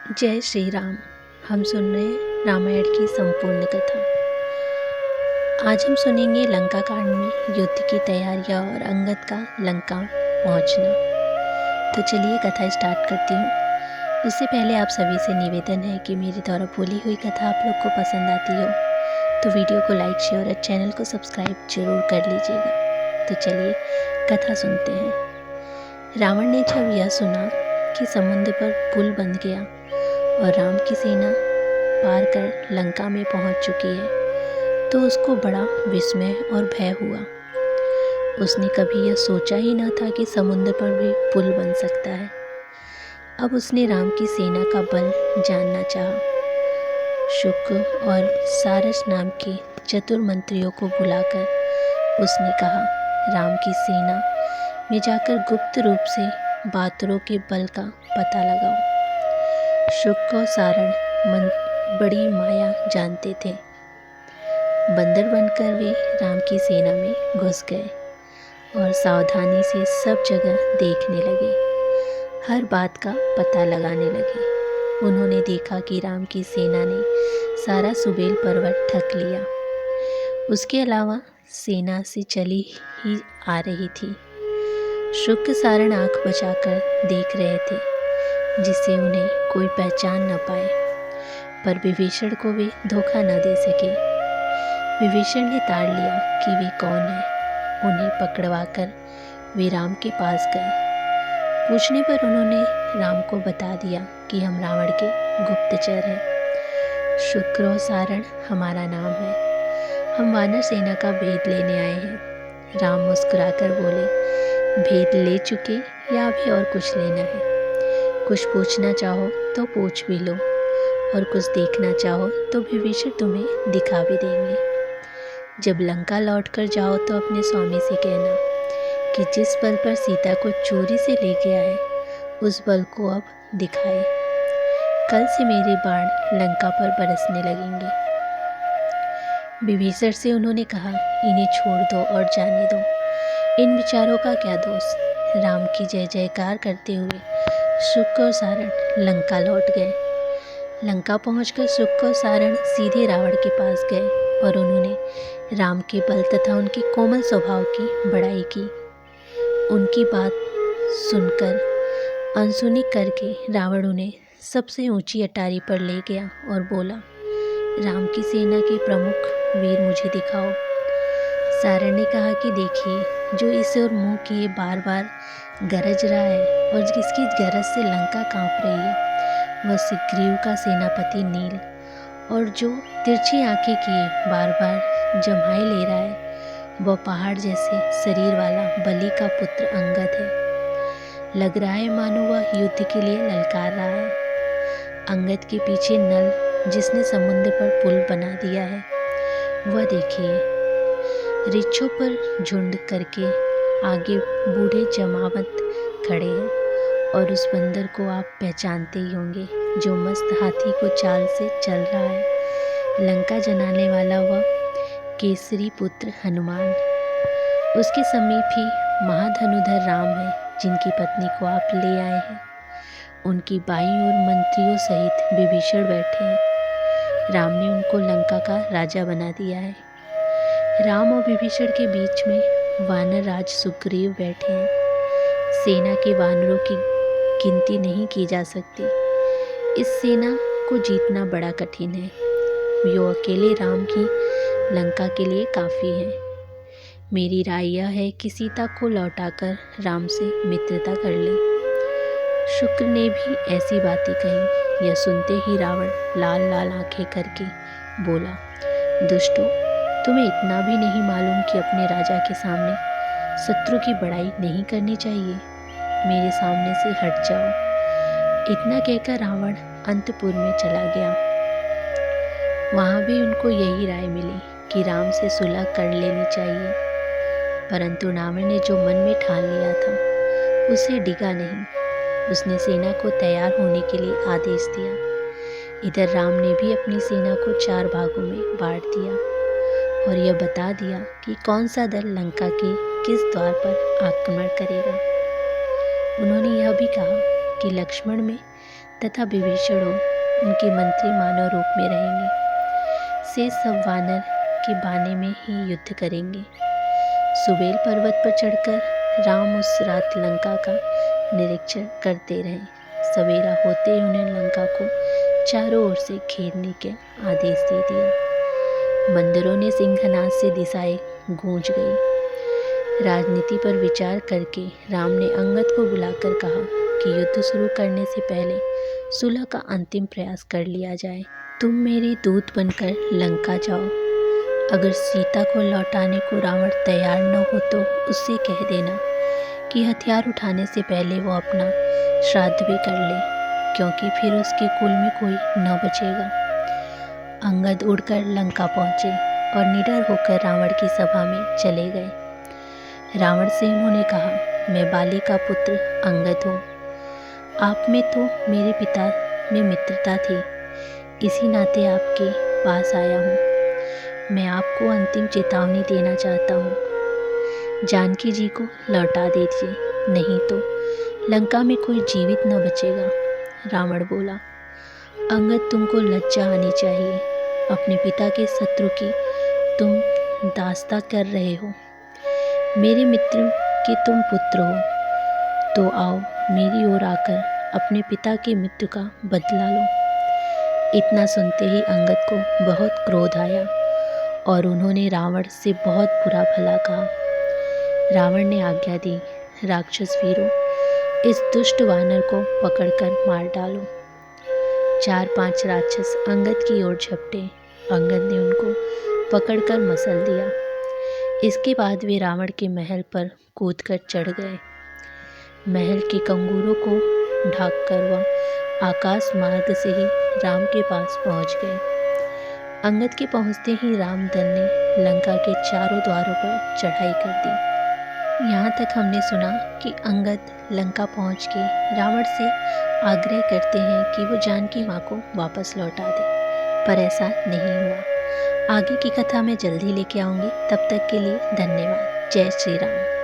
जय श्री राम। हम सुन रहे हैं रामायण की संपूर्ण कथा। आज हम सुनेंगे लंका कांड में युद्ध की तैयारियां और अंगद का लंका पहुंचना। तो चलिए कथा स्टार्ट करती हूँ। उससे पहले आप सभी से निवेदन है कि मेरे द्वारा बोली हुई कथा आप लोग को पसंद आती हो तो वीडियो को लाइक शेयर और चैनल को सब्सक्राइब जरूर कर लीजिएगा। तो चलिए कथा सुनते हैं। रावण ने जब यह सुना कि समुद्र पर पुल बन गया और राम की सेना पार कर लंका में पहुंच चुकी है तो उसको बड़ा विस्मय और भय हुआ। उसने कभी यह सोचा ही न था कि समुद्र पर भी पुल बन सकता है। अब उसने राम की सेना का बल जानना चाहा। शुक और सारस नाम के चतुर मंत्रियों को बुलाकर उसने कहा, राम की सेना में जाकर गुप्त रूप से बातरों के बल का पता लगाओ। शुक और सारण बड़ी माया जानते थे। बंदर बनकर वे राम की सेना में घुस गए और सावधानी से सब जगह देखने लगे, हर बात का पता लगाने लगे। उन्होंने देखा कि राम की सेना ने सारा सुबेल पर्वत ढक लिया। उसके अलावा सेना से चली ही आ रही थी। शुक सारण आंख बचाकर देख रहे थे जिससे उन्हें कोई पहचान न पाए, पर विभीषण को वे धोखा न दे सके। विभीषण ने ताड़ लिया कि वे कौन हैं। उन्हें पकड़वाकर वे राम के पास गए। पूछने पर उन्होंने राम को बता दिया कि हम रावण के गुप्तचर हैं। शुक्र और सारण हमारा नाम है। हम वानर सेना का भेद लेने आए हैं। राम मुस्कुराकर बोले, भेद ले चुके या अभी और कुछ लेना है? कुछ पूछना चाहो तो पूछ भी लो और कुछ देखना चाहो तो विभीषण तुम्हें दिखा भी देंगे। जब लंका लौट कर जाओ तो अपने स्वामी से कहना कि जिस बल पर सीता को चोरी से ले गया है उस बल को अब दिखाए। कल से मेरे बाण लंका पर बरसने लगेंगे। विभीषण से उन्होंने कहा, इन्हें छोड़ दो और जाने दो। इन विचारों का क्या दोष। राम की जय जयकार करते हुए शुक और सारण लंका लौट गए। लंका पहुंचकर शुक और सारण सीधे रावण के पास गए और उन्होंने राम के बल तथा उनके कोमल स्वभाव की बड़ाई की। उनकी बात सुनकर अनसुनी करके रावण उन्हें सबसे ऊंची अटारी पर ले गया और बोला, राम की सेना के प्रमुख वीर मुझे दिखाओ। सारण ने कहा कि देखिए, जो इस ओर मुंह किए बार बार गरज रहा है और जिसकी गरज से लंका कांप रही है वह सुग्रीव का सेनापति नील, और जो तिरछी आंखें किए बार बार जम्हाई ले रहा है वह पहाड़ जैसे शरीर वाला बलि का पुत्र अंगद है। लग रहा है मानो वह युद्ध के लिए ललकार रहा है। अंगद के पीछे नल जिसने समुद्र पर पुल बना दिया है वह देखिए, रिच्छों पर झुंड करके आगे बूढ़े जमावत खड़े हैं। और उस बंदर को आप पहचानते ही होंगे जो मस्त हाथी को चाल से चल रहा है, लंका जलाने वाला वह केसरी पुत्र हनुमान। उसके समीप ही महाधनुधर राम है जिनकी पत्नी को आप ले आए हैं। उनकी बाईं ओर मंत्रियों सहित विभीषण बैठे हैं। राम ने उनको लंका का राजा बना दिया है। राम और विभीषण के बीच में वानर राज सुग्रीव बैठे हैं। सेना के वानरों की गिनती नहीं की जा सकती। इस सेना को जीतना बड़ा कठिन है। वो अकेले राम की लंका के लिए काफ़ी है। मेरी राय यह है कि सीता को लौटाकर राम से मित्रता कर ले। शुक्र ने भी ऐसी बातें कही। यह सुनते ही रावण लाल लाल आंखें करके बोला, दुष्टों, तुम्हें इतना भी नहीं मालूम कि अपने राजा के सामने शत्रु की बड़ाई नहीं करनी चाहिए। मेरे सामने से हट जाओ। इतना कहकर रावण अंतपुर में चला गया। वहाँ भी उनको यही राय मिली कि राम से सुलह कर लेनी चाहिए, परंतु रावण ने जो मन में ठान लिया था उसे डिगा नहीं। उसने सेना को तैयार होने के लिए आदेश दिया। इधर राम ने भी अपनी सेना को 4 भागों में बांट दिया और यह बता दिया कि कौन सा दल लंका के किस द्वार पर आक्रमण करेगा। उन्होंने यह भी कहा कि लक्ष्मण में तथा विभीषण उनके मंत्री मानव रूप में रहेंगे। शेष सब वानर के बाने में ही युद्ध करेंगे। सुबेल पर्वत पर चढ़कर राम उस रात लंका का निरीक्षण करते रहे। सवेरा होते ही उन्हें लंका को चारों ओर से घेरने के आदेश दे दिया। मंदिरों ने सिंहनाद से दिशाएं गूंज गई। राजनीति पर विचार करके राम ने अंगद को बुलाकर कहा कि युद्ध शुरू करने से पहले सुलह का अंतिम प्रयास कर लिया जाए। तुम मेरे दूत बनकर लंका जाओ। अगर सीता को लौटाने को रावण तैयार न हो तो उससे कह देना कि हथियार उठाने से पहले वो अपना श्राद्ध भी कर ले, क्योंकि फिर उसके कुल में कोई न बचेगा। अंगद उड़कर लंका पहुंचे और निडर होकर रावण की सभा में चले गए। रावण से उन्होंने कहा, मैं बाली का पुत्र अंगद हूँ। आप में तो मेरे पिता में मित्रता थी, इसी नाते आपके पास आया हूँ। मैं आपको अंतिम चेतावनी देना चाहता हूँ। जानकी जी को लौटा दीजिए, नहीं तो लंका में कोई जीवित न बचेगा। रावण बोला, अंगद तुमको लज्जा आनी चाहिए। अपने पिता के शत्रु की तुम दास्ता कर रहे हो। मेरे मित्र के तुम पुत्र हो, तो आओ मेरी ओर आकर अपने पिता की मृत्यु का बदला लो। इतना सुनते ही अंगद को बहुत क्रोध आया और उन्होंने रावण से बहुत बुरा भला कहा। रावण ने आज्ञा दी, राक्षस वीरों, इस दुष्ट वानर को पकड़कर मार डालो। 4-5 राक्षस अंगद की ओर झपटे। अंगद ने उनको पकड़कर मसल दिया। इसके बाद वे रावण के महल पर कूदकर चढ़ गए। महल के कंगूरों को ढांककर वह आकाश मार्ग से ही राम के पास पहुंच गए। अंगद के पहुंचते ही रामदल ने लंका के चारों द्वारों पर चढ़ाई कर दी। यहाँ तक हमने सुना कि अंगद लंका पहुँच के रावण से आग्रह करते हैं कि वो जानकी माँ को वापस लौटा दे, पर ऐसा नहीं हुआ। आगे की कथा मैं जल्दी लेके आऊँगी। तब तक के लिए धन्यवाद। जय श्री राम।